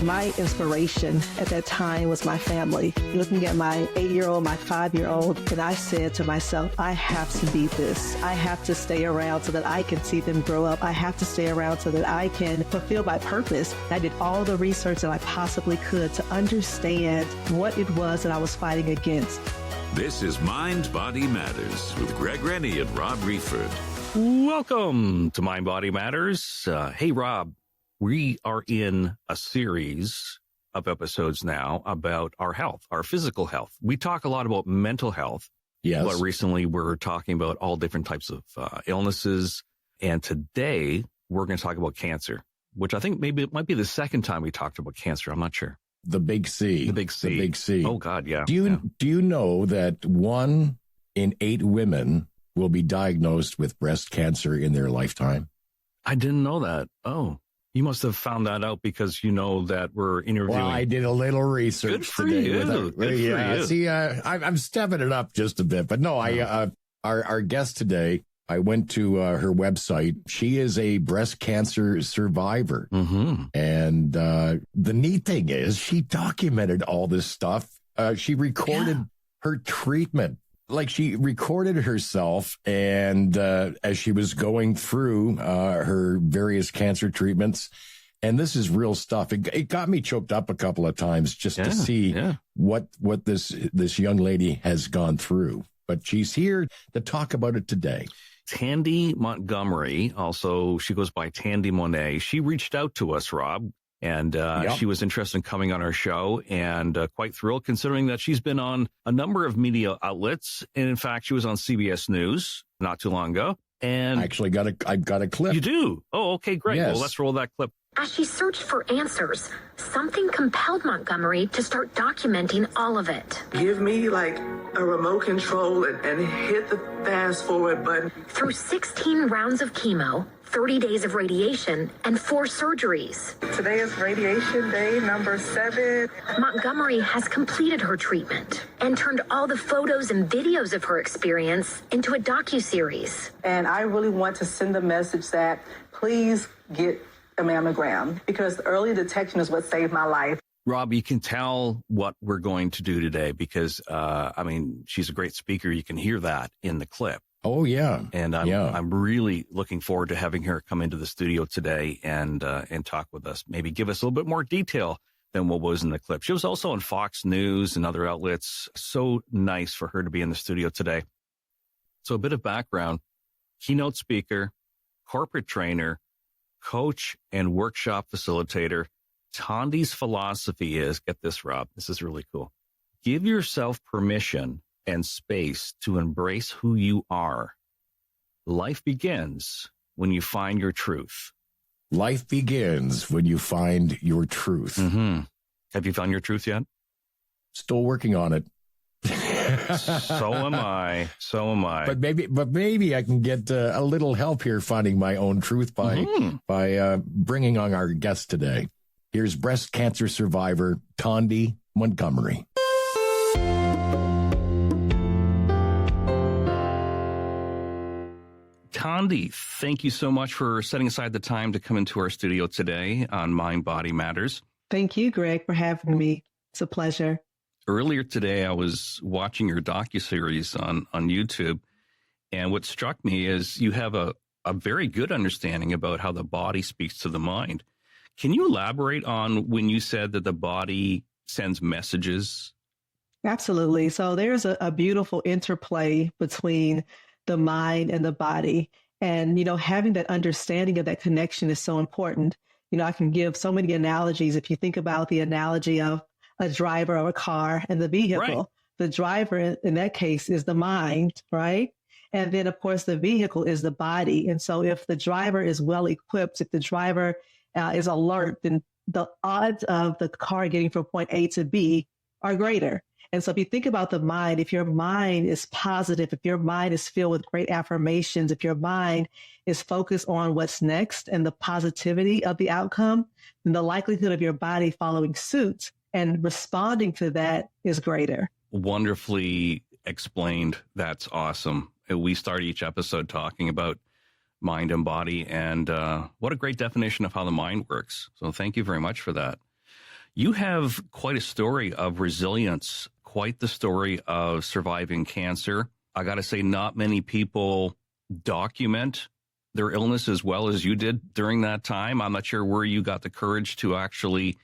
My inspiration at that time was my family. Looking at my 8-year-old, my 5-year-old, and I said to myself, I have to beat this. I have to stay around so that I can see them grow up. I have to stay around so that I can fulfill my purpose. I did all the research that I possibly could to understand what it was that I was fighting against. This is Mind, Body Matters with Greg Rennie and Rob Reeford. Welcome to Mind, Body Matters. Hey, Rob. We are in a series of episodes now about our health, our physical health. We talk a lot about mental health. Yes. But recently we're talking about all different types of illnesses. And today we're going to talk about cancer, which I think maybe it might be the second time we talked about cancer. I'm not sure. The big C. The big C. The big C. Oh, God, yeah. Do you know that 1 in 8 women will be diagnosed with breast cancer in their lifetime? I didn't know that. Oh. You must have found that out because you know that we're interviewing. Well, I did a little research Good for today. You. Good for you. See, I'm stepping it up just a bit, but no, our guest today, I went to her website. She is a breast cancer survivor. Mm-hmm. And the neat thing is she documented all this stuff. She recorded her treatment. Like she recorded herself and as she was going through her various cancer treatments. And this is real stuff. It got me choked up a couple of times just to see what this young lady has gone through. But she's here to talk about it today. Thandi Montgomery, also she goes by Thandi Monet. She reached out to us, Rob. And she was interested in coming on our show and quite thrilled considering that she's been on a number of media outlets. And in fact, she was on CBS News not too long ago. And I actually I've got a clip. You do? Oh, okay, great. Yes. Well, let's roll that clip. As she searched for answers, something compelled Montgomery to start documenting all of it. Give me like a remote control and hit the fast forward button. Through 16 rounds of chemo, 30 days of radiation, and 4 surgeries. Today is radiation day number 7. Montgomery has completed her treatment and turned all the photos and videos of her experience into a docuseries. And I really want to send the message that please get a mammogram because early detection is what saved my life. Rob, you can tell what we're going to do today because, she's a great speaker. You can hear that in the clip. Oh, yeah. And I'm really looking forward to having her come into the studio today and talk with us. Maybe give us a little bit more detail than what was in the clip. She was also on Fox News and other outlets. So nice for her to be in the studio today. So a bit of background, keynote speaker, corporate trainer, coach, and workshop facilitator. Thandi's philosophy is, get this, Rob, this is really cool. Give yourself permission and space to embrace who you are. Life begins when you find your truth. Life begins when you find your truth. Mm-hmm. Have you found your truth yet? Still working on it. So am I. But maybe I can get a little help here finding my own truth by bringing on our guest today. Here's breast cancer survivor Thandi Montgomery. Thandi, thank you so much for setting aside the time to come into our studio today on Mind, Body Matters. Thank you, Greg, for having me. It's a pleasure. Earlier today, I was watching your docuseries on YouTube, and what struck me is you have a very good understanding about how the body speaks to the mind. Can you elaborate on when you said that the body sends messages? Absolutely. So there's a beautiful interplay between the mind and the body. And, having that understanding of that connection is so important. I can give so many analogies. If you think about the analogy of a driver of a car and the vehicle, right. The driver in that case is the mind, right? And then, of course, the vehicle is the body. And so if the driver is well equipped, if the driver is alert, then the odds of the car getting from point A to B are greater. And so if you think about the mind, if your mind is positive, if your mind is filled with great affirmations, if your mind is focused on what's next and the positivity of the outcome, then the likelihood of your body following suit and responding to that is greater. Wonderfully explained. That's awesome. We start each episode talking about mind and body, and what a great definition of how the mind works. So thank you very much for that. You have quite a story of resilience, quite the story of surviving cancer. I got to say, not many people document their illness as well as you did during that time. I'm not sure where you got the courage to actually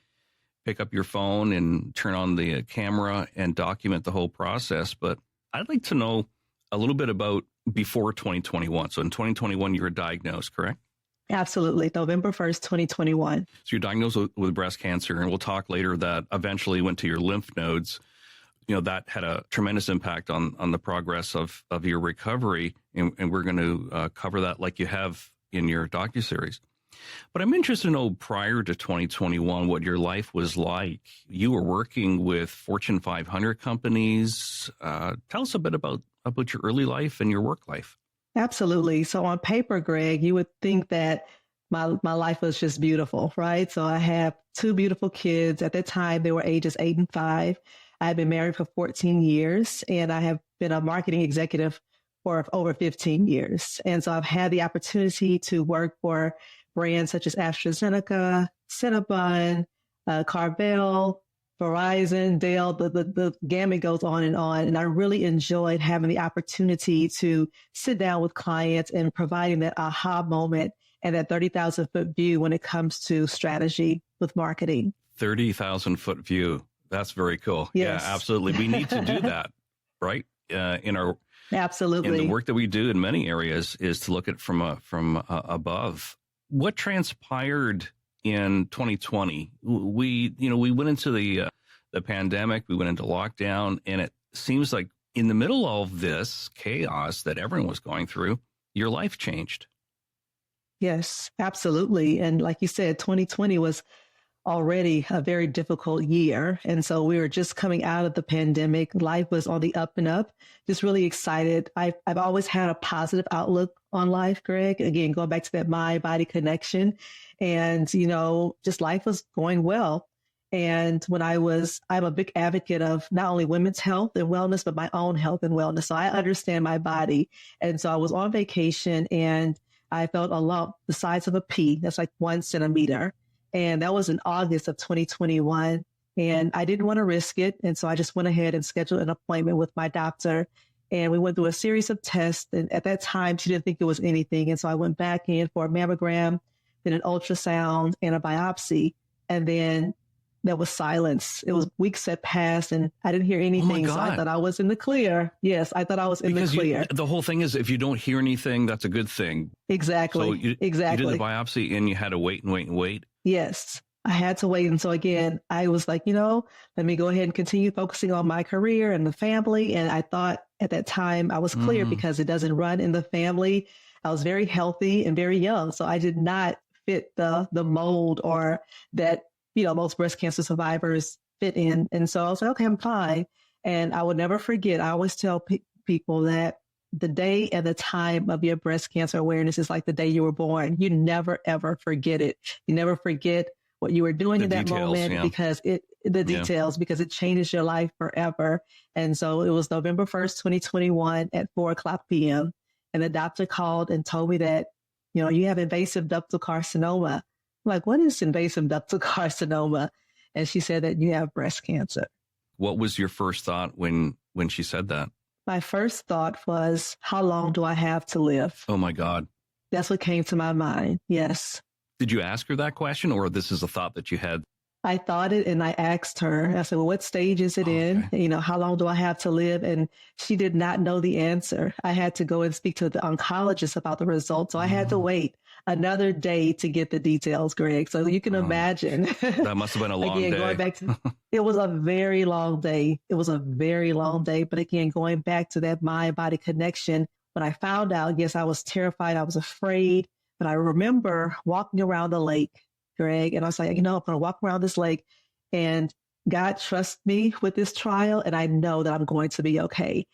pick up your phone and turn on the camera and document the whole process. But I'd like to know a little bit about before 2021. So in 2021, you were diagnosed, correct? Absolutely. November 1st, 2021. So you're diagnosed with breast cancer, and we'll talk later that eventually went to your lymph nodes. You know, that had a tremendous impact on the progress of your recovery, and we're going to cover that like you have in your docuseries. But I'm interested to know, prior to 2021, what your life was like. You were working with Fortune 500 companies. Tell us a bit about your early life and your work life. Absolutely. So on paper, Greg, you would think that my life was just beautiful, right? So I have two beautiful kids. At that time, they were ages 8 and 5. I had been married for 14 years, and I have been a marketing executive for over 15 years. And so I've had the opportunity to work for brands such as AstraZeneca, Cinnabon, Carvel, Verizon, Dell, the gamut goes on. And I really enjoyed having the opportunity to sit down with clients and providing that aha moment and that 30,000 foot view when it comes to strategy with marketing. 30,000 foot view. That's very cool. Yes. Yeah, absolutely. We need to do that, right? Absolutely. In the work that we do in many areas is to look at from above. What transpired in 2020? We went into the pandemic, we went into lockdown, and it seems like in the middle of this chaos that everyone was going through, your life changed. Yes, absolutely. And like you said, 2020 was already a very difficult year. And so we were just coming out of the pandemic. Life was on the up and up, just really excited. I've always had a positive outlook on life, Greg. Again, going back to that mind-body connection. And, just life was going well. And I'm a big advocate of not only women's health and wellness, but my own health and wellness. So I understand my body. And so I was on vacation and I felt a lump the size of a pea. That's like 1 centimeter. And that was in August of 2021. And I didn't want to risk it. And so I just went ahead and scheduled an appointment with my doctor. And we went through a series of tests. And at that time, she didn't think it was anything. And so I went back in for a mammogram, then an ultrasound and a biopsy. And then there was silence. It was weeks that passed and I didn't hear anything. Oh, so I thought I was in the clear. Yes, I thought I was in the clear. The whole thing is, if you don't hear anything, that's a good thing. Exactly. So you did the biopsy and you had to wait and wait and wait. Yes, I had to wait. And so again, I was like, let me go ahead and continue focusing on my career and the family. And I thought at that time I was clear because it doesn't run in the family. I was very healthy and very young. So I did not fit the mold or that, most breast cancer survivors fit in. And so I was like, okay, I'm fine. And I would never forget. I always tell people that the day and the time of your breast cancer awareness is like the day you were born. You never, ever forget it. You never forget what you were doing in that moment because because it changes your life forever. And so it was November 1st, 2021 at 4:00 p.m. And the doctor called and told me that, you have invasive ductal carcinoma. I'm like, what is invasive ductal carcinoma? And she said that you have breast cancer. What was your first thought when she said that? My first thought was, how long do I have to live? Oh, my God. That's what came to my mind. Yes. Did you ask her that question, or this is a thought that you had? I thought it and I asked her, I said, well, what stage is it in? How long do I have to live? And she did not know the answer. I had to go and speak to the oncologist about the results. So I had to wait another day to get the details, Greg. So you can imagine. That must have been a long day. Going back to, it was a very long day. It was a very long day. But again, going back to that mind-body connection, when I found out, yes, I was terrified. I was afraid. But I remember walking around the lake, Greg, and I was like, I'm going to walk around this lake and God trusts me with this trial. And I know that I'm going to be okay.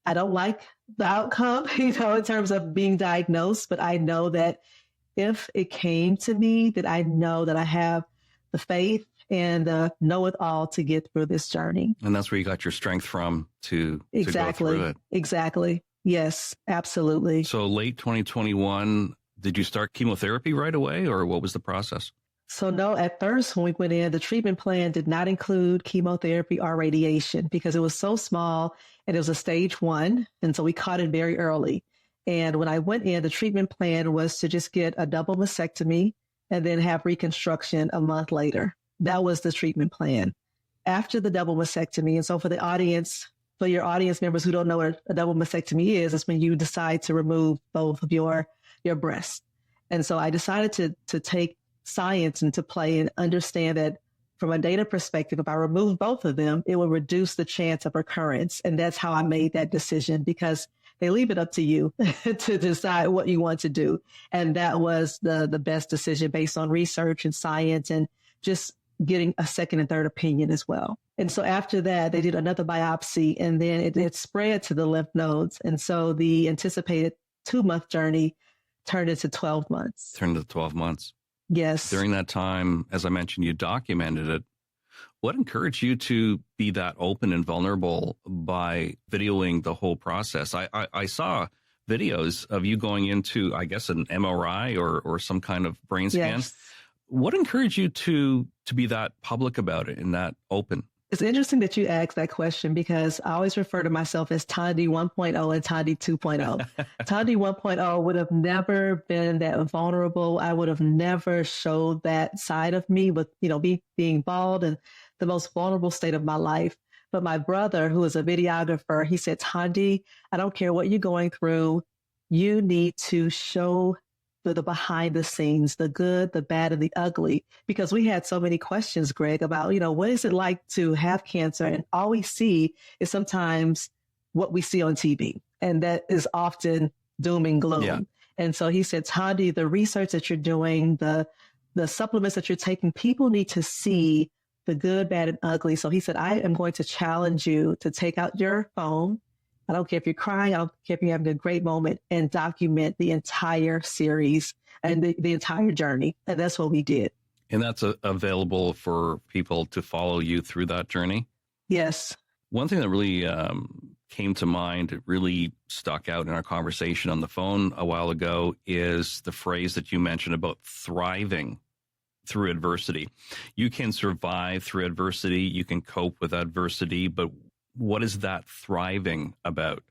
I don't like the outcome, in terms of being diagnosed, but I know that if it came to me, that I know that I have the faith and know it all to get through this journey. And that's where you got your strength from to go through it. Exactly. Yes, absolutely. So late 2021, did you start chemotherapy right away, or what was the process? So no, at first when we went in, the treatment plan did not include chemotherapy or radiation because it was so small and it was a stage 1. And so we caught it very early. And when I went in, the treatment plan was to just get a double mastectomy and then have reconstruction a month later. That was the treatment plan. After the double mastectomy, and so for your audience members who don't know what a double mastectomy is, it's when you decide to remove both of your breasts. And so I decided to take science into play and understand that from a data perspective, if I remove both of them, it will reduce the chance of recurrence. And that's how I made that decision, because they leave it up to you to decide what you want to do. And that was the best decision based on research and science and just getting a second and third opinion as well. And so after that, they did another biopsy, and then it spread to the lymph nodes. And so the anticipated 2-month journey turned into 12 months. Turned to 12 months. Yes. During that time, as I mentioned, you documented it. What encouraged you to be that open and vulnerable by videoing the whole process? I saw videos of you going into, I guess, an MRI or some kind of brain scan. Yes. What encouraged you to be that public about it and that open? It's interesting that you asked that question, because I always refer to myself as Thandi 1.0 and Thandi 2.0. Thandi 1.0 would have never been that vulnerable. I would have never showed that side of me with, me being bald and the most vulnerable state of my life. But my brother, who is a videographer, he said, Thandi, I don't care what you're going through. You need to show the behind the scenes, the good, the bad, and the ugly, because we had so many questions, Greg, about, what is it like to have cancer? And all we see is sometimes what we see on TV. And that is often doom and gloom. Yeah. And so he said, Thandi, the research that you're doing, the supplements that you're taking, people need to see the good, bad, and ugly. So he said, I am going to challenge you to take out your phone. I don't care if you're crying. I don't care if you're having a great moment, and document the entire series and the entire journey. And that's what we did. And that's available for people to follow you through that journey? Yes. One thing that really came to mind, it really stuck out in our conversation on the phone a while ago, is the phrase that you mentioned about thriving through adversity. You can survive through adversity. You can cope with adversity, but what is that thriving about?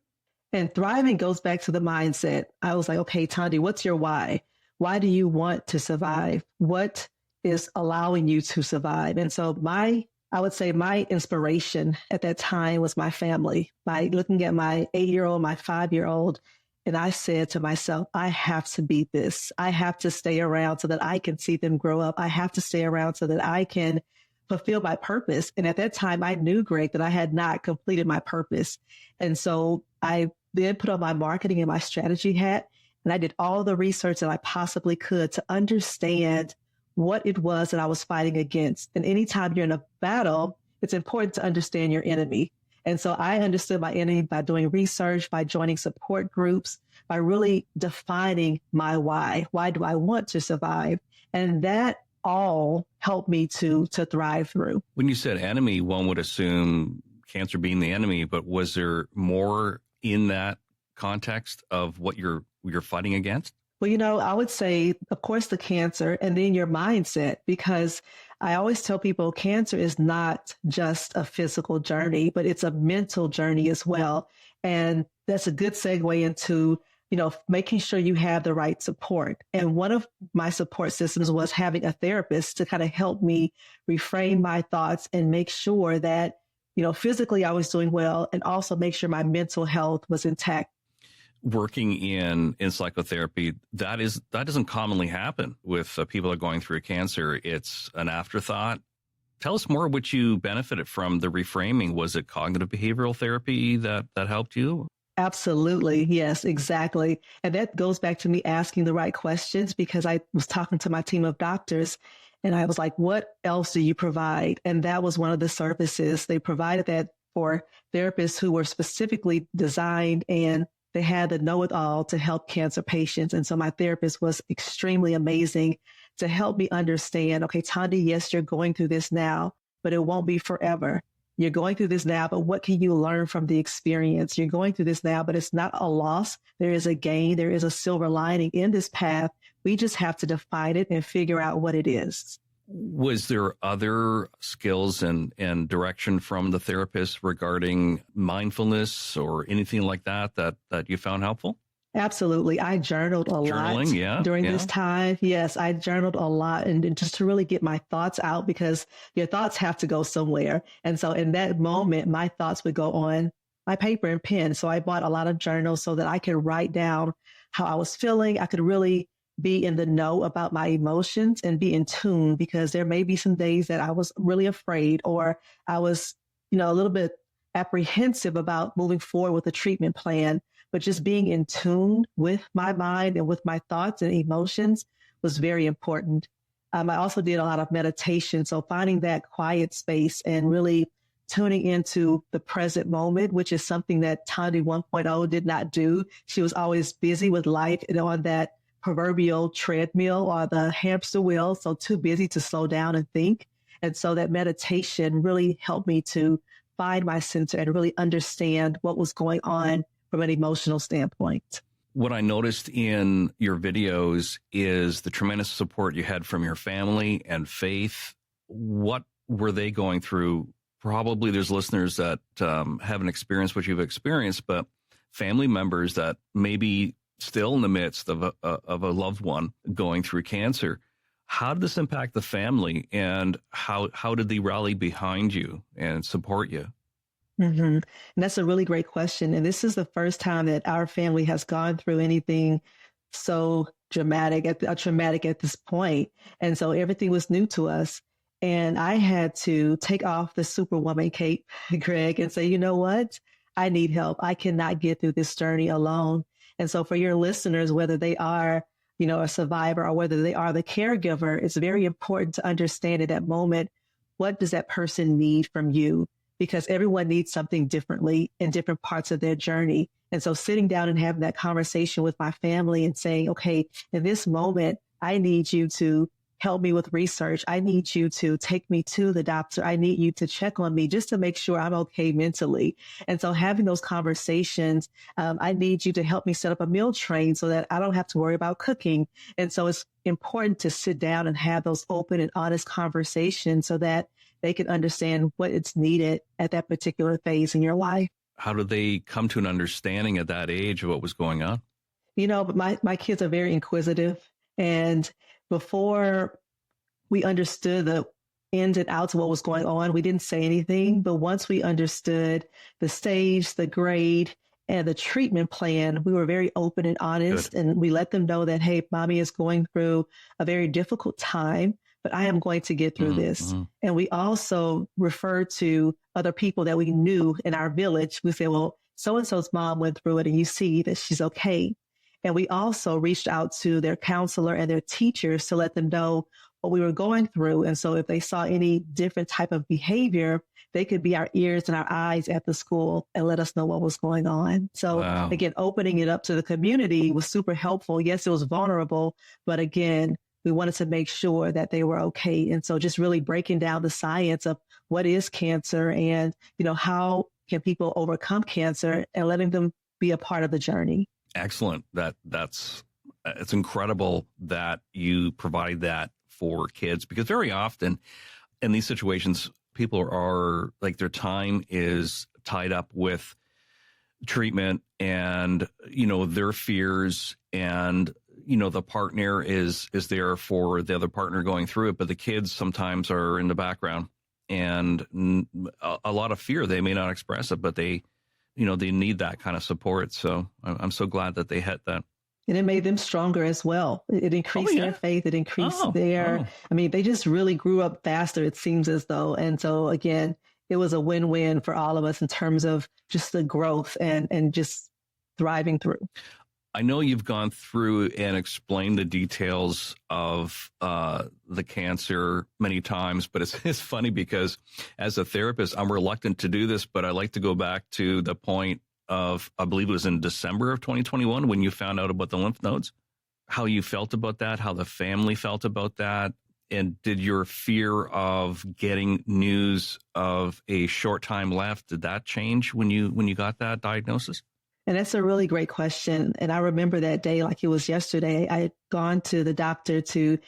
And thriving goes back to the mindset. I was like, okay, Thandi, what's your why? Why do you want to survive? What is allowing you to survive? And so I would say my inspiration at that time was my family. By looking at my 8-year-old, my 5-year-old, and I said to myself, I have to beat this. I have to stay around so that I can see them grow up. I have to stay around so that I can fulfill my purpose. And at that time, I knew, Greg, that I had not completed my purpose. And so I then put on my marketing and my strategy hat, and I did all the research that I possibly could to understand what it was that I was fighting against. And anytime you're in a battle, it's important to understand your enemy. And so I understood my enemy by doing research, by joining support groups, by really defining my why. Why do I want to survive? And that all helped me to thrive through. When you said enemy, one would assume cancer being the enemy, but was there more in that context of what you're fighting against? Well, I would say, of course, the cancer, and then your mindset, because I always tell people cancer is not just a physical journey, but it's a mental journey as well. And that's a good segue into making sure you have the right support. And one of my support systems was having a therapist to kind of help me reframe my thoughts and make sure that, physically I was doing well, and also make sure my mental health was intact. Working in psychotherapy, that doesn't commonly happen with people that are going through cancer. It's an afterthought. Tell us more what you benefited from the reframing. Was it cognitive behavioral therapy that helped you? Absolutely. Yes, exactly. And that goes back to me asking the right questions, because I was talking to my team of doctors and I was like, what else do you provide? And that was one of the services. They provided that for therapists who were specifically designed, and they had the know-it-all to help cancer patients. And so my therapist was extremely amazing to help me understand, okay, Thandi, yes, you're going through this now, but it won't be forever. You're going through this now, but what can you learn from the experience? You're going through this now, but it's not a loss. There is a gain. There is a silver lining in this path. We just have to define it and figure out what it is. Was there other skills and direction from the therapist regarding mindfulness or anything like that you found helpful? Absolutely. I journaled a lot during this time. Yes, I journaled a lot and just to really get my thoughts out, because your thoughts have to go somewhere. And so in that moment, my thoughts would go on my paper and pen. So I bought a lot of journals so that I could write down how I was feeling. I could really be in the know about my emotions and be in tune, because there may be some days that I was really afraid, or I was, a little bit apprehensive about moving forward with a treatment plan. But just being in tune with my mind and with my thoughts and emotions was very important. I also did a lot of meditation. So finding that quiet space and really tuning into the present moment, which is something that Thandi 1.0 did not do. She was always busy with life and on that proverbial treadmill or the hamster wheel. So too busy to slow down and think. And so that meditation really helped me to find my center and really understand what was going on from an emotional standpoint. What I noticed in your videos is the tremendous support you had from your family and faith. What were they going through? Probably there's listeners that haven't experienced what you've experienced, but family members that may be still in the midst of a loved one going through cancer. How did this impact the family, and how did they rally behind you and support you? Mm-hmm. And that's a really great question. And this is the first time that our family has gone through anything so traumatic at this point. And so everything was new to us. And I had to take off the superwoman cape, Greg, and say, you know what? I need help. I cannot get through this journey alone. And so for your listeners, whether they are, a survivor or whether they are the caregiver, it's very important to understand at that moment, what does that person need from you? Because everyone needs something differently in different parts of their journey. And so sitting down and having that conversation with my family and saying, okay, in this moment, I need you to help me with research. I need you to take me to the doctor. I need you to check on me just to make sure I'm okay mentally. And so having those conversations, I need you to help me set up a meal train so that I don't have to worry about cooking. And so it's important to sit down and have those open and honest conversations so that they can understand what is needed at that particular phase in your life. How did they come to an understanding at that age of what was going on? But my kids are very inquisitive. And before we understood the ins and outs of what was going on, we didn't say anything. But once we understood the stage, the grade, and the treatment plan, we were very open and honest. Good. And we let them know that, hey, mommy is going through a very difficult time, but I am going to get through this. And we also referred to other people that we knew in our village. We said, well, so-and-so's mom went through it and you see that she's okay. And we also reached out to their counselor and their teachers to let them know what we were going through. And so if they saw any different type of behavior, they could be our ears and our eyes at the school and let us know what was going on. So Again, opening it up to the community was super helpful. Yes, it was vulnerable, but again, we wanted to make sure that they were okay. And so just really breaking down the science of what is cancer and, how can people overcome cancer and letting them be a part of the journey. Excellent. It's incredible that you provide that for kids, because very often in these situations, people are like their time is tied up with treatment and, their fears and, the partner is there for the other partner going through it, but the kids sometimes are in the background and a lot of fear. They may not express it, but they need that kind of support. So I'm so glad that they had that. And it made them stronger as well. It increased their faith. It increased they just really grew up faster, it seems as though. And so again, it was a win-win for all of us in terms of just the growth and just thriving through. I know you've gone through and explained the details of the cancer many times, but it's funny because as a therapist, I'm reluctant to do this, but I like to go back to the point of, I believe it was in December of 2021 when you found out about the lymph nodes, how you felt about that, how the family felt about that. And did your fear of getting news of a short time left, did that change when you got that diagnosis? And that's a really great question. And I remember that day like it was yesterday. I had gone to the doctor to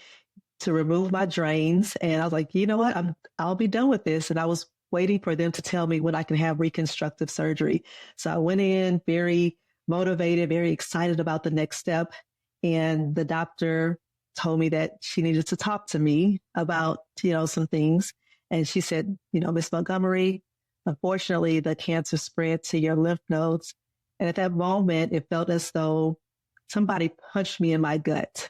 to remove my drains. And I was like, you know what? I'll be done with this. And I was waiting for them to tell me when I can have reconstructive surgery. So I went in very motivated, very excited about the next step. And the doctor told me that she needed to talk to me about, some things. And she said, Miss Montgomery, unfortunately, the cancer spread to your lymph nodes. And at that moment, it felt as though somebody punched me in my gut.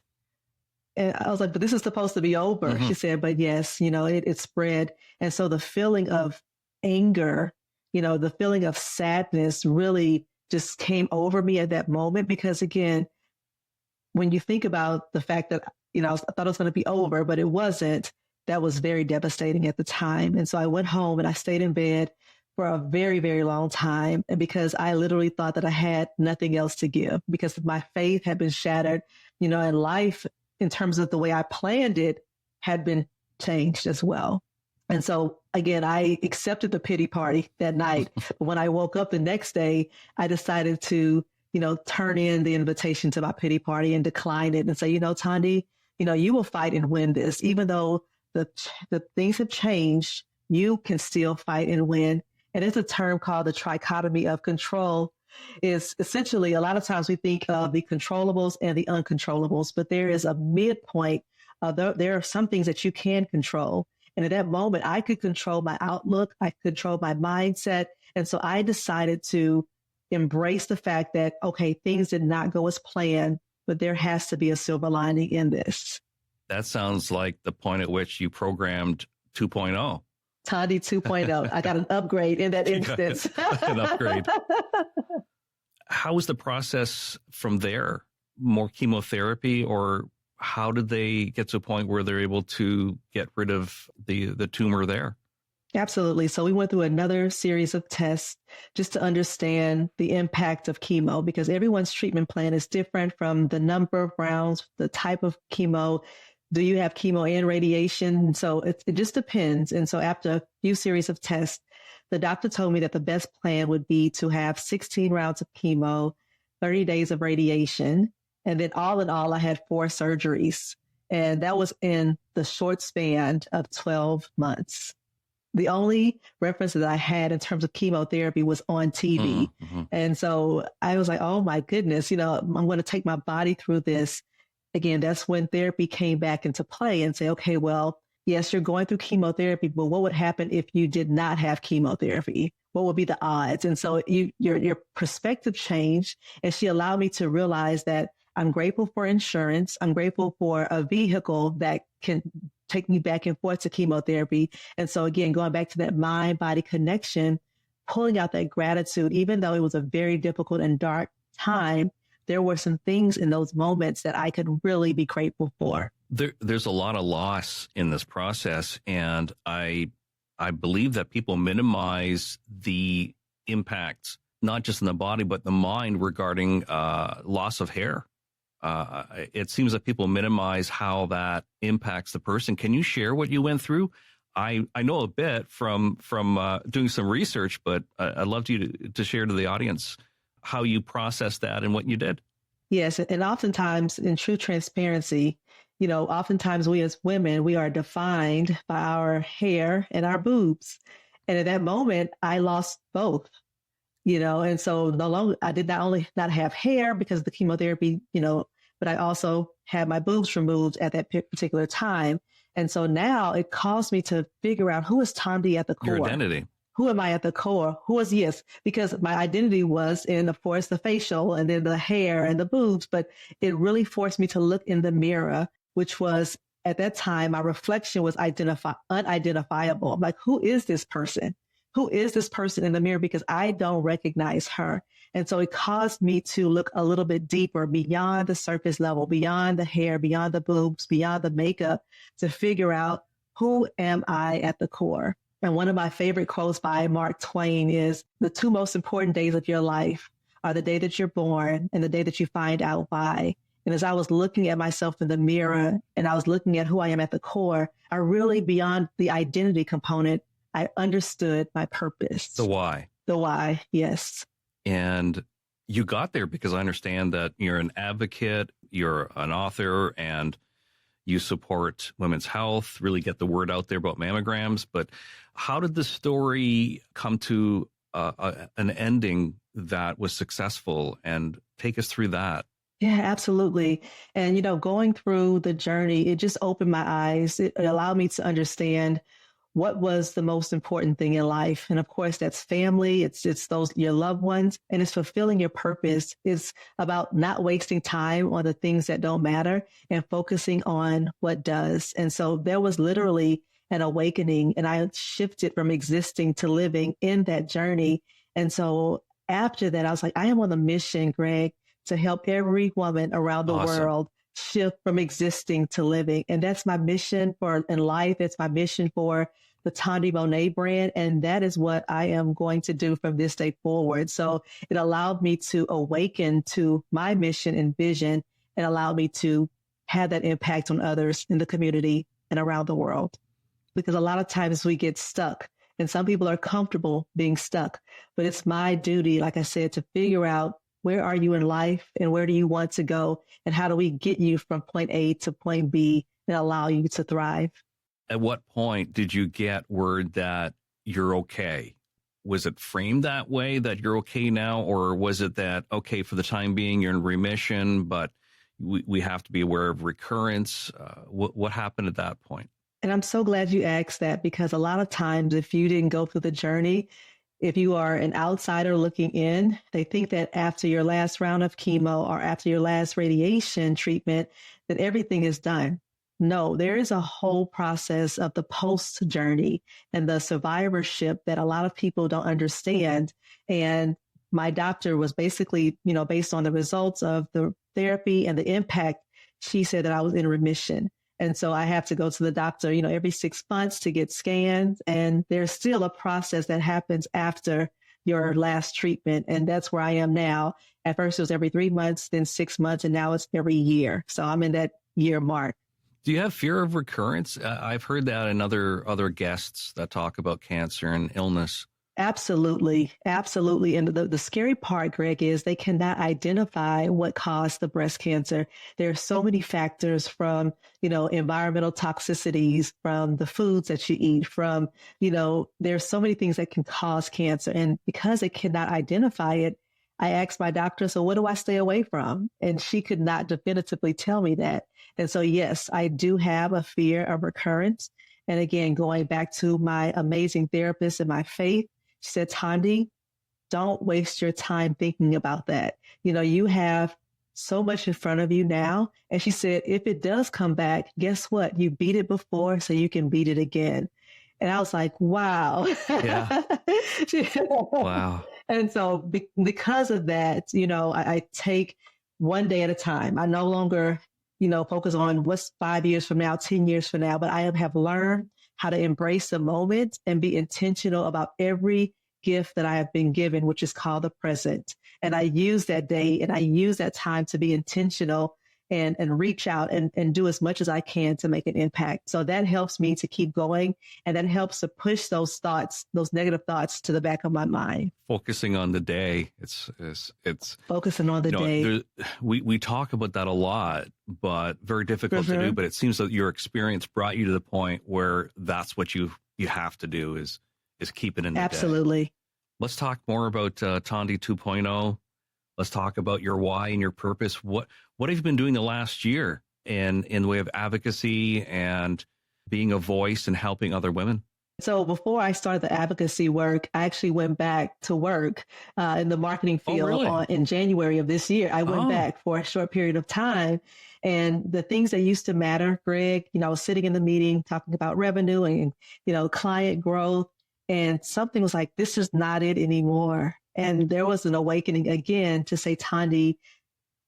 And I was like, but this is supposed to be over. Mm-hmm. She said, but yes, it spread. And so the feeling of anger, the feeling of sadness really just came over me at that moment. Because again, when you think about the fact that, I thought it was going to be over, but it wasn't, that was very devastating at the time. And so I went home and I stayed in bed for a very, very long time. And because I literally thought that I had nothing else to give, because my faith had been shattered, and life in terms of the way I planned it had been changed as well. And so again, I accepted the pity party that night. But when I woke up the next day, I decided to, turn in the invitation to my pity party and decline it and say, Thandi, you will fight and win this. Even though the things have changed, you can still fight and win. And it's a term called the trichotomy of control. Is essentially, a lot of times we think of the controllables and the uncontrollables, but there is a midpoint. There are some things that you can control. And at that moment, I could control my outlook. I could control my mindset. And so I decided to embrace the fact that, okay, things did not go as planned, but there has to be a silver lining in this. That sounds like the point at which you programmed 2.0. Thandi 2.0. I got an upgrade in that instance. An upgrade. How was the process from there? More chemotherapy, or how did they get to a point where they're able to get rid of the tumor there? Absolutely. So we went through another series of tests just to understand the impact of chemo, because everyone's treatment plan is different, from the number of rounds, the type of chemo. Do you have chemo and radiation? So it just depends. And so after a few series of tests, the doctor told me that the best plan would be to have 16 rounds of chemo, 30 days of radiation. And then all in all, I had 4 surgeries. And that was in the short span of 12 months. The only reference that I had in terms of chemotherapy was on TV. Mm-hmm. And so I was like, oh my goodness, I'm going to take my body through this. Again, that's when therapy came back into play and say, okay, well, yes, you're going through chemotherapy, but what would happen if you did not have chemotherapy? What would be the odds? And so your perspective changed. And she allowed me to realize that I'm grateful for insurance. I'm grateful for a vehicle that can take me back and forth to chemotherapy. And so again, going back to that mind-body connection, pulling out that gratitude, even though it was a very difficult and dark time, there were some things in those moments that I could really be grateful for. There's a lot of loss in this process, and I believe that people minimize the impacts, not just in the body, but the mind, regarding loss of hair. It seems that people minimize how that impacts the person. Can you share what you went through? I know a bit from doing some research, but I'd love you to share to the audience how you processed that and what you did. Yes. And oftentimes, in true transparency, oftentimes we as women, we are defined by our hair and our boobs. And at that moment, I lost both, and so no longer, I did not only not have hair because of the chemotherapy, but I also had my boobs removed at that particular time. And so now it caused me to figure out, who is Thandi at the core? Your identity. Who am I at the core? Who is, yes, because my identity was in, of course, the facial and then the hair and the boobs, but it really forced me to look in the mirror, which was, at that time, my reflection was unidentifiable. I'm like, who is this person? Who is this person in the mirror? Because I don't recognize her. And so it caused me to look a little bit deeper, beyond the surface level, beyond the hair, beyond the boobs, beyond the makeup, to figure out, who am I at the core? And one of my favorite quotes by Mark Twain is, the 2 most important days of your life are the day that you're born and the day that you find out why. And as I was looking at myself in the mirror and I was looking at who I am at the core, I really, beyond the identity component, I understood my purpose. The why. The why, yes. And you got there because I understand that you're an advocate, you're an author, and You support women's health, really get the word out there about mammograms. But how did the story come to an ending that was successful? And take us through that. Yeah, absolutely. And, going through the journey, it just opened my eyes. It allowed me to understand what was the most important thing in life. And of course, that's family. It's those, your loved ones, and it's fulfilling your purpose. It's about not wasting time on the things that don't matter and focusing on what does. And so there was literally an awakening, and I shifted from existing to living in that journey. And so after that, I was like, I am on a mission, Greg, to help every woman around the world shift from existing to living. And that's my mission in life. It's my mission for the Thandi Montgomery brand. And that is what I am going to do from this day forward. So it allowed me to awaken to my mission and vision, and allowed me to have that impact on others in the community and around the world. Because a lot of times we get stuck, and some people are comfortable being stuck, but it's my duty, like I said, to figure out, where are you in life and where do you want to go? And how do we get you from point A to point B and allow you to thrive? At what point did you get word that you're okay? Was it framed that way, that you're okay now? Or was it that, okay, for the time being, you're in remission, but we have to be aware of recurrence? What happened at that point? And I'm so glad you asked that, because a lot of times, if you didn't go through the journey, if you are an outsider looking in, they think that after your last round of chemo or after your last radiation treatment, that everything is done. No, there is a whole process of the post journey and the survivorship that a lot of people don't understand. And my doctor was basically, based on the results of the therapy and the impact, she said that I was in remission. And so I have to go to the doctor, every 6 months to get scans. And there's still a process that happens after your last treatment. And that's where I am now. At first it was every 3 months, then 6 months, and now it's every year. So I'm in that year mark. Do you have fear of recurrence? I've heard that in other guests that talk about cancer and illness. Absolutely. Absolutely. And the scary part, Greg, is they cannot identify what caused the breast cancer. There are so many factors, from, environmental toxicities, from the foods that you eat, from, there's so many things that can cause cancer. And because they cannot identify it, I asked my doctor, so what do I stay away from? And she could not definitively tell me that. And so, yes, I do have a fear of recurrence. And again, going back to my amazing therapist and my faith, she said, Thandi, don't waste your time thinking about that. You have so much in front of you now. And she said, if it does come back, guess what? You beat it before, so you can beat it again. And I was like, wow. Yeah. Wow. And so because of that, I take one day at a time. I no longer, focus on what's 5 years from now, 10 years from now, but I have learned how to embrace the moment and be intentional about every gift that I have been given, which is called the present. And I use that day and I use that time to be intentional and reach out and do as much as I can to make an impact. So that helps me to keep going. And that helps to push those thoughts, those negative thoughts, to the back of my mind. Focusing on the day. It's focusing on the day. We talk about that a lot, but very difficult to do. But it seems that your experience brought you to the point where that's what you have to do is keep it in the Absolutely. Day. Let's talk more about Thandi 2.0. Let's talk about your why and your purpose. What have you been doing the last year in the way of advocacy and being a voice and helping other women? So before I started the advocacy work, I actually went back to work in the marketing field in January of this year. I went back for a short period of time. And the things that used to matter, Greg, I was sitting in the meeting talking about revenue and, client growth. And something was like, this is not it anymore. And there was an awakening again to say, Thandi,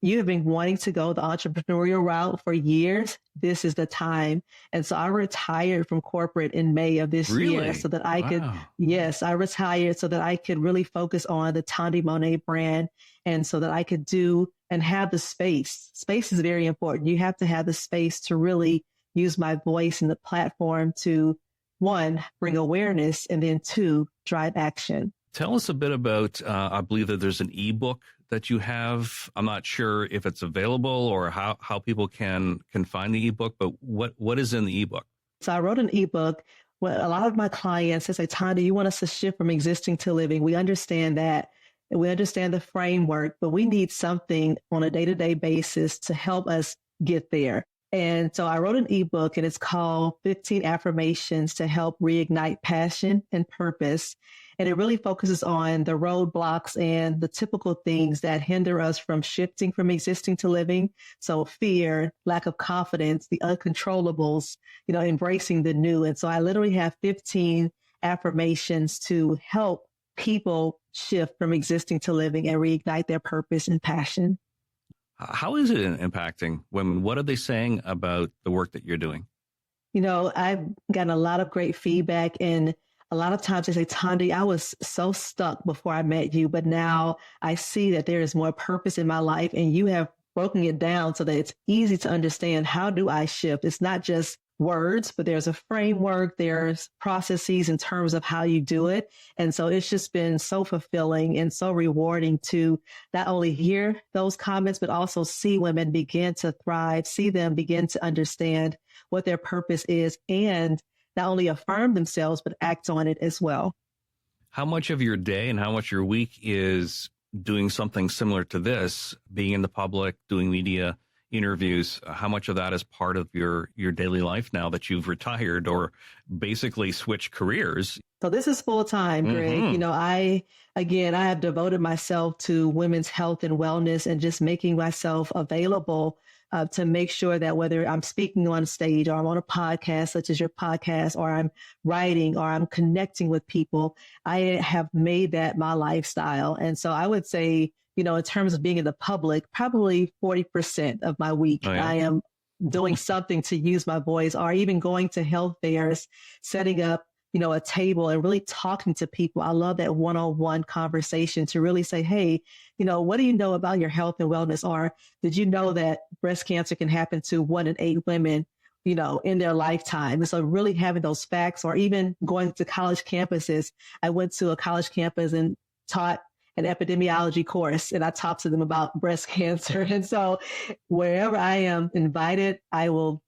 you have been wanting to go the entrepreneurial route for years. This is the time. And so I retired from corporate in May of this year so that I could, I retired so that I could really focus on the Thandi Montgomery brand, and so that I could do and have the space. Space is very important. You have to have the space to really use my voice and the platform to, one, bring awareness, and then two, drive action. Tell us a bit about, I believe that there's an ebook that you have? I'm not sure if it's available or how people can find the ebook, but what is in the ebook? So I wrote an ebook. Well, a lot of my clients say, Thandi, you want us to shift from existing to living. We understand that. We understand the framework, but we need something on a day-to-day basis to help us get there. And so I wrote an ebook, and it's called 15 Affirmations to Help Reignite Passion and Purpose. And it really focuses on the roadblocks and the typical things that hinder us from shifting from existing to living. So fear, lack of confidence, the uncontrollables, embracing the new. And so I literally have 15 affirmations to help people shift from existing to living and reignite their purpose and passion. How is it impacting women? What are they saying about the work that you're doing? I've gotten a lot of great feedback, and a lot of times they say, Thandi, I was so stuck before I met you, but now I see that there is more purpose in my life, and you have broken it down so that it's easy to understand. How do I shift? It's not just words, but there's a framework, there's processes in terms of how you do it. And so it's just been so fulfilling and so rewarding to not only hear those comments, but also see women begin to thrive, see them begin to understand what their purpose is, and not only affirm themselves, but act on it as well. How much of your day and how much your week is doing something similar to this, being in the public, doing media interviews? How much of that is part of your daily life now that you've retired or basically switched careers? So this is full time, Greg. Mm-hmm. I have devoted myself to women's health and wellness and just making myself available to make sure that whether I'm speaking on stage or I'm on a podcast, such as your podcast, or I'm writing or I'm connecting with people, I have made that my lifestyle. And so I would say, in terms of being in the public, probably 40% of my week, I am doing something to use my voice, or even going to health fairs, setting up, a table and really talking to people. I love that one-on-one conversation to really say, hey, what do you know about your health and wellness? Or did you know that breast cancer can happen to 1 in 8 women, in their lifetime? And so really having those facts, or even going to college campuses. I went to a college campus and taught an epidemiology course, and I talked to them about breast cancer. And so wherever I am invited, I will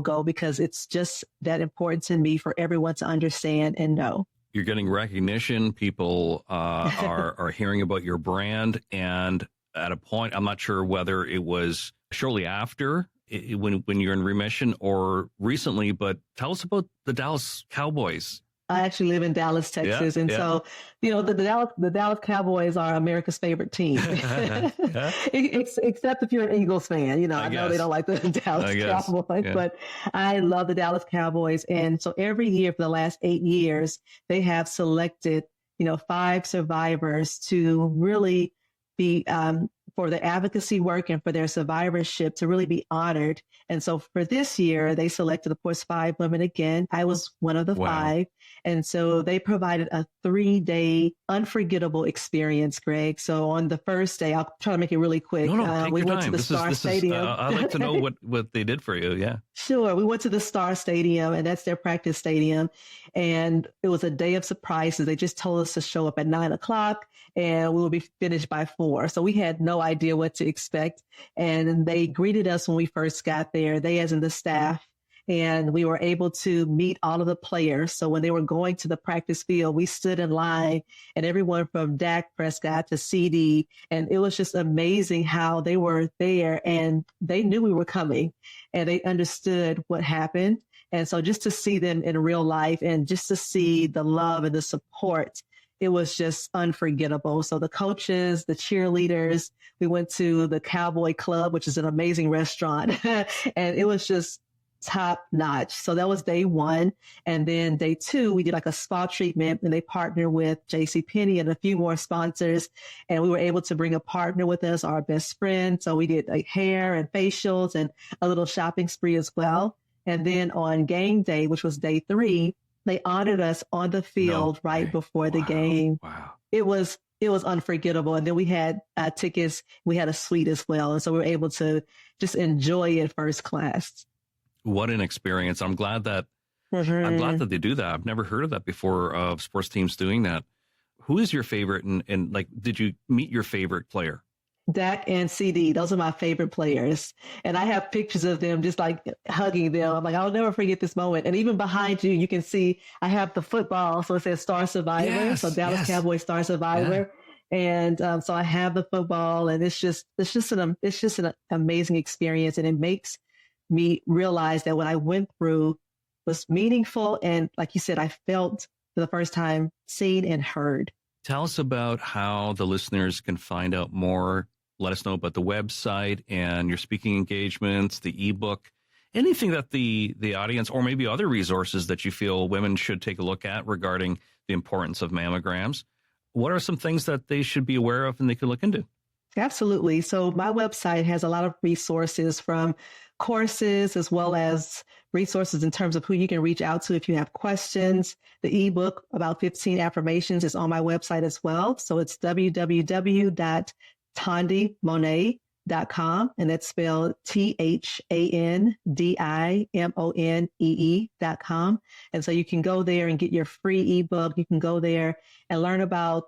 go, because it's just that important to me for everyone to understand and know. You're getting recognition. People are hearing about your brand. And at a point, I'm not sure whether it was shortly after when you're in remission or recently, but tell us about the Dallas Cowboys. I actually live in Dallas, Texas. So, the Dallas Cowboys are America's favorite team, except if you're an Eagles fan. I know they don't like the Dallas Cowboys, but I love the Dallas Cowboys. And so every year for the last 8 years, they have selected, 5 survivors to really be, for the advocacy work and for their survivorship, to really be honored. And so for this year, they selected, of course, 5 women again. I was one of the 5. And so they provided a 3-day unforgettable experience, Greg. So on the first day, I'll try to make it really quick. We went to the Star Stadium. I'd like to know what they did for you. Yeah. Sure. We went to the Star Stadium, and that's their practice stadium. And it was a day of surprises. They just told us to show up at 9:00 and we will be finished by 4. So we had no idea what to expect. And they greeted us when we first got there, they as in the staff. And we were able to meet all of the players. So when they were going to the practice field, we stood in line, and everyone from Dak Prescott to CD. And it was just amazing how they were there, and they knew we were coming, and they understood what happened. And so just to see them in real life, and just to see the love and the support, it was just unforgettable. So the coaches, the cheerleaders, we went to the Cowboy Club, which is an amazing restaurant. And it was just top notch. So that was day 1. And then day 2, we did like a spa treatment, and they partnered with JCPenney and a few more sponsors. And we were able to bring a partner with us, our best friend. So we did like hair and facials and a little shopping spree as well. And then on game day, which was day 3, they honored us on the field before the game. Wow. It was unforgettable. And then we had tickets. We had a suite as well. And so we were able to just enjoy it first class. What an experience. I'm glad that they do that. I've never heard of that before, of sports teams doing that. Who is your favorite? And like, did you meet your favorite player? Dak and CD, those are my favorite players. And I have pictures of them just like hugging them. I'm like, I'll never forget this moment. And even behind you, you can see I have the football. So it says Star Survivor. Yes, so Dallas yes. Cowboys Star Survivor. Yeah. And so I have the football, and it's just an amazing experience. And it makes me realize that what I went through was meaningful. And like you said, I felt for the first time seen and heard. Tell us about how the listeners can find out more. Let us know about the website and your speaking engagements, the ebook, anything that the audience, or maybe other resources that you feel women should take a look at regarding the importance of mammograms. What are some things that they should be aware of and they could look into? Absolutely. So my website has a lot of resources, from courses as well as resources in terms of who you can reach out to if you have questions. The ebook, about 15 affirmations, is on my website as well. So it's www.thandimonee.com, and that's spelled THANDIMONEE.com. And so you can go there and get your free ebook. You can go there and learn about,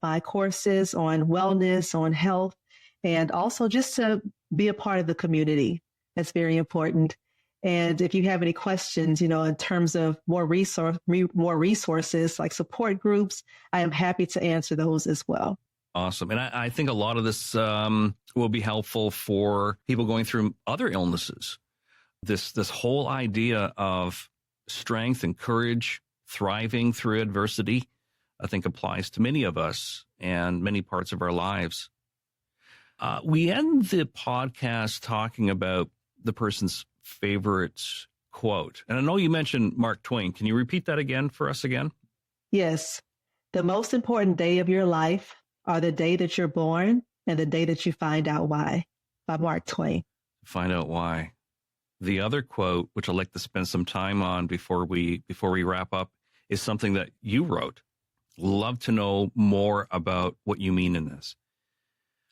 my courses on wellness, on health, and also just to be a part of the community. That's very important. And if you have any questions, in terms of more resources like support groups, I am happy to answer those as well. Awesome. And I think a lot of this will be helpful for people going through other illnesses. This whole idea of strength and courage, thriving through adversity, I think applies to many of us and many parts of our lives. We end the podcast talking about the person's favorite quote. And I know you mentioned Mark Twain. Can you repeat that again for us again? Yes. The most important day of your life are the day that you're born and the day that you find out why, by Mark Twain. Find out why. The other quote, which I'd like to spend some time on before we wrap up, is something that you wrote. Love to know more about what you mean in this.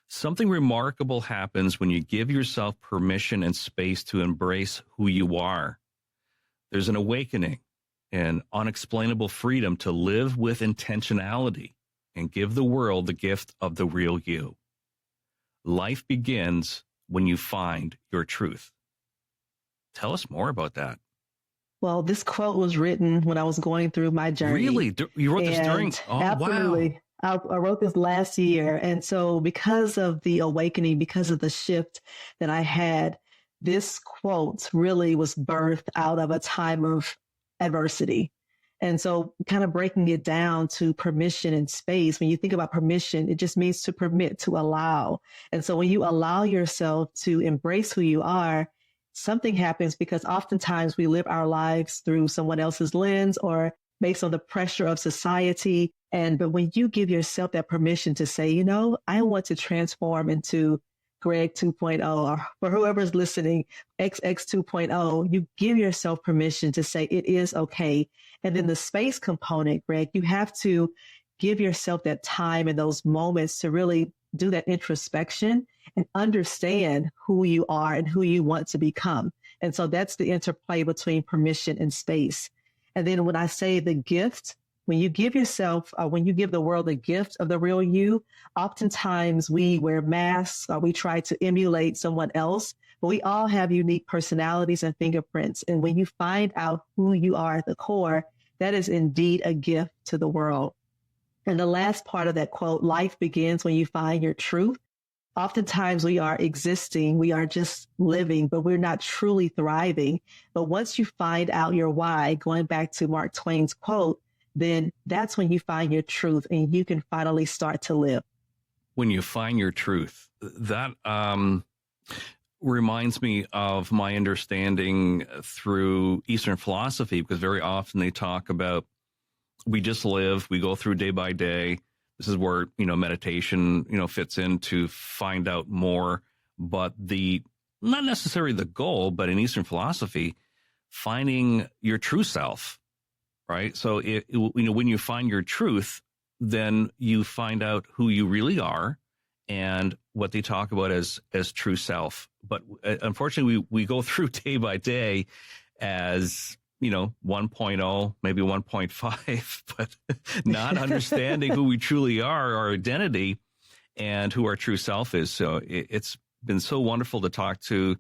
Something remarkable happens when you give yourself permission and space to embrace who you are. There's an awakening and unexplainable freedom to live with intentionality and give the world the gift of the real you. Life begins when you find your truth. Tell us more about that. Well, this quote was written when I was going through my journey. Really? You wrote this during? Oh, absolutely. Wow. I wrote this last year. And so because of the awakening, because of the shift that I had, this quote really was birthed out of a time of adversity. And so kind of breaking it down to permission and space, when you think about permission, it just means to permit, to allow. And so when you allow yourself to embrace who you are, something happens, because oftentimes we live our lives through someone else's lens or based on the pressure of society. But when you give yourself that permission to say, I want to transform into Greg 2.0, or for whoever's listening, XX 2.0, you give yourself permission to say it is okay. And then the space component, Greg, you have to give yourself that time and those moments to really do that introspection and understand who you are and who you want to become. And so that's the interplay between permission and space. And then when I say the gift, when you give yourself, when you give the world the gift of the real you, oftentimes we wear masks or we try to emulate someone else, but we all have unique personalities and fingerprints. And when you find out who you are at the core, that is indeed a gift to the world. And the last part of that quote, life begins when you find your truth. Oftentimes we are existing, we are just living, but we're not truly thriving. But once you find out your why, going back to Mark Twain's quote, then that's when you find your truth and you can finally start to live. When you find your truth, that reminds me of my understanding through Eastern philosophy, because very often they talk about we just live, we go through day by day. This is where, meditation, fits in to find out more. But not necessarily the goal, but in Eastern philosophy, finding your true self. Right. So, when you find your truth, then you find out who you really are and what they talk about as true self. But unfortunately, we go through day by day as, 1.0, maybe 1.5, but not understanding who we truly are, our identity. and who our true self is. So it's been so wonderful to talk to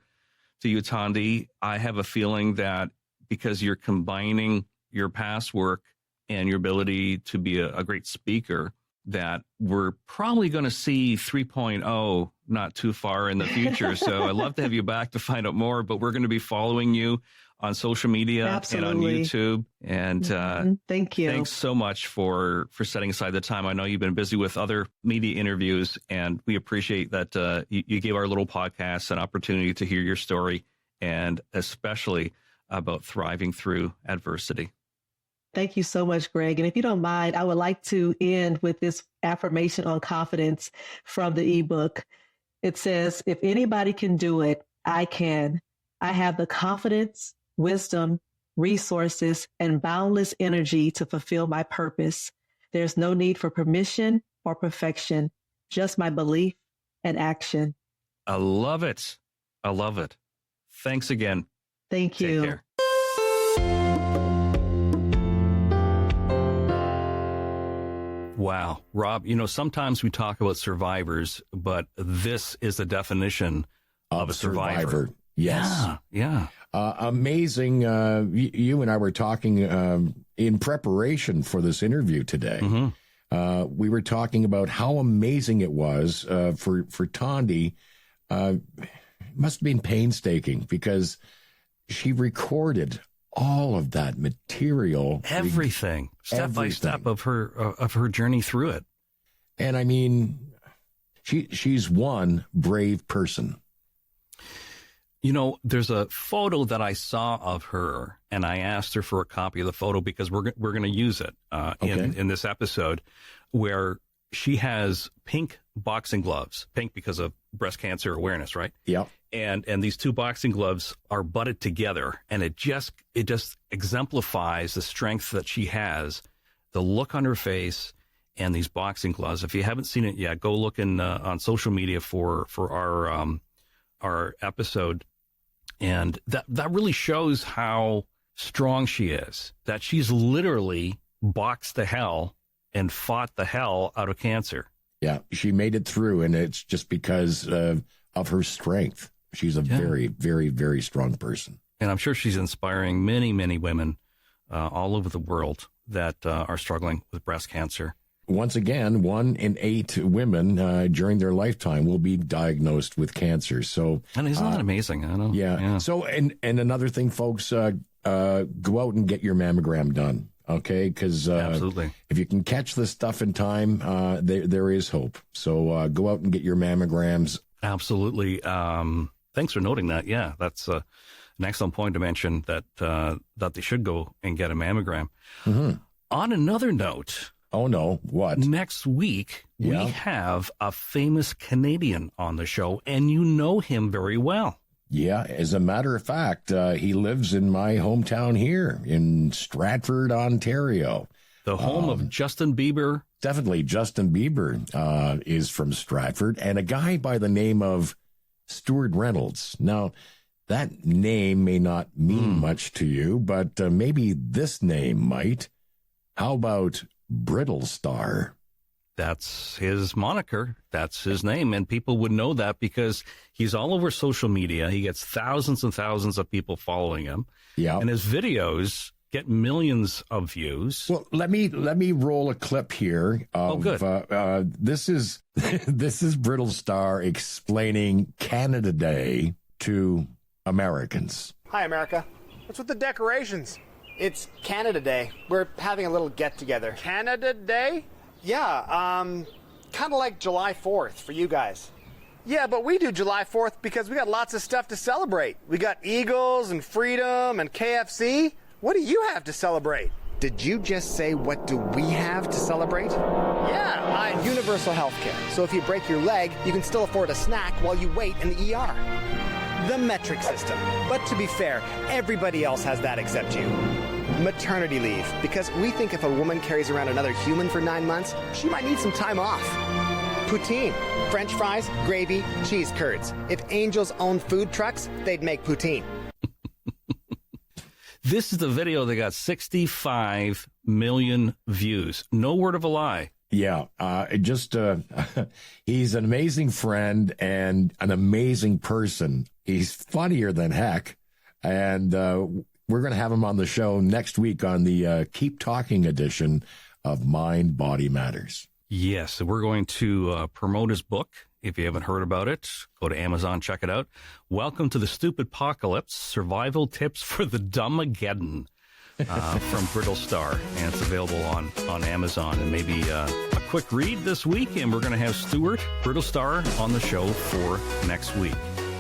you, Thandi. I have a feeling that because you're combining your past work and your ability to be a great speaker, that we're probably going to see 3.0 not too far in the future. So I'd love to have you back to find out more, but we're going to be following you on social media Absolutely. and on YouTube. And thank you. Thanks so much for setting aside the time. I know you've been busy with other media interviews, and we appreciate that you gave our little podcast an opportunity to hear your story, and especially about thriving through adversity. Thank you so much, Greg. And if you don't mind, I would like to end with this affirmation on confidence from the ebook. It says, if anybody can do it, I can. I have the confidence, wisdom, resources, and boundless energy to fulfill my purpose. There's no need for permission or perfection, just my belief and action. I love it. I love it. Thanks again. Thank you. Take care. Wow. Rob, sometimes we talk about survivors, but this is the definition of a survivor. Yes. Yeah. Amazing. You and I were talking in preparation for this interview today. Mm-hmm. We were talking about how amazing it was for Thandi. It must have been painstaking because she recorded all of that material, everything, step by step of her journey through it. And I mean, she's one brave person. There's a photo that I saw of her, and I asked her for a copy of the photo because we're going to use it in this episode, where she has pink boxing gloves, pink because of breast cancer awareness, right? Yeah. And these two boxing gloves are butted together, and it just exemplifies the strength that she has, the look on her face, and these boxing gloves. If you haven't seen it yet, go look on social media for our episode, and that really shows how strong she is. That she's literally boxed the hell and fought the hell out of cancer. Yeah, she made it through, and it's just because of her strength. She's a very, very, very strong person. And I'm sure she's inspiring many, many women all over the world that are struggling with breast cancer. Once again, 1 in 8 women during their lifetime will be diagnosed with cancer. So, and isn't that amazing? I know. Yeah. So, and another thing, folks, go out and get your mammogram done. Okay, because absolutely, if you can catch this stuff in time, there is hope. So go out and get your mammograms. Absolutely. Thanks for noting that. Yeah, that's an excellent point to mention that they should go and get a mammogram. Mm-hmm. On another note. Oh, no. What? Next week, we have a famous Canadian on the show, and you know him very well. Yeah, as a matter of fact, he lives in my hometown here in Stratford, Ontario. The home of Justin Bieber. Definitely, Justin Bieber is from Stratford, and a guy by the name of Stuart Reynolds. Now, that name may not mean much to you, but maybe this name might. How about Brittle Star? That's his moniker. That's his name. And people would know that because he's all over social media. He gets thousands and thousands of people following him. Yeah. And his videos get millions of views. Well, let me roll a clip here. Good. This is Brittle Star explaining Canada Day to Americans. Hi, America. What's with the decorations? It's Canada Day. We're having a little get-together. Canada Day? Yeah, kind of like July 4th for you guys. Yeah, but we do July 4th because we got lots of stuff to celebrate. We got Eagles and freedom and KFC. What do you have to celebrate? Did you just say, what do we have to celebrate? Yeah, universal health care. So if you break your leg, you can still afford a snack while you wait in the ER. The metric system. But to be fair, everybody else has that except you. Maternity leave, because we think if a woman carries around another human for 9 months, she might need some time off. Poutine, French fries, gravy, cheese curds. If angels owned food trucks, they'd make poutine. This is the video that got 65 million views. No word of a lie. Yeah, he's an amazing friend and an amazing person. He's funnier than heck. And we're going to have him on the show next week on the Keep Talking edition of Mind, Body Matters. Yes, we're going to promote his book. If you haven't heard about it, go to Amazon, check it out. Welcome to the Stupid Apocalypse, Survival Tips for the Dummageddon from Brittle Star. And it's available on Amazon. And maybe a quick read this week, and we're going to have Stuart, Brittle Star, on the show for next week.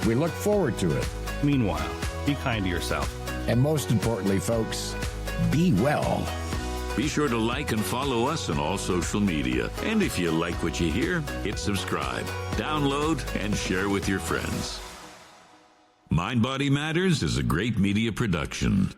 We look forward to it. Meanwhile, be kind to yourself. And most importantly, folks, be well. Be sure to like and follow us on all social media. And if you like what you hear, hit subscribe, download, and share with your friends. Mind Body Matters is a great media production.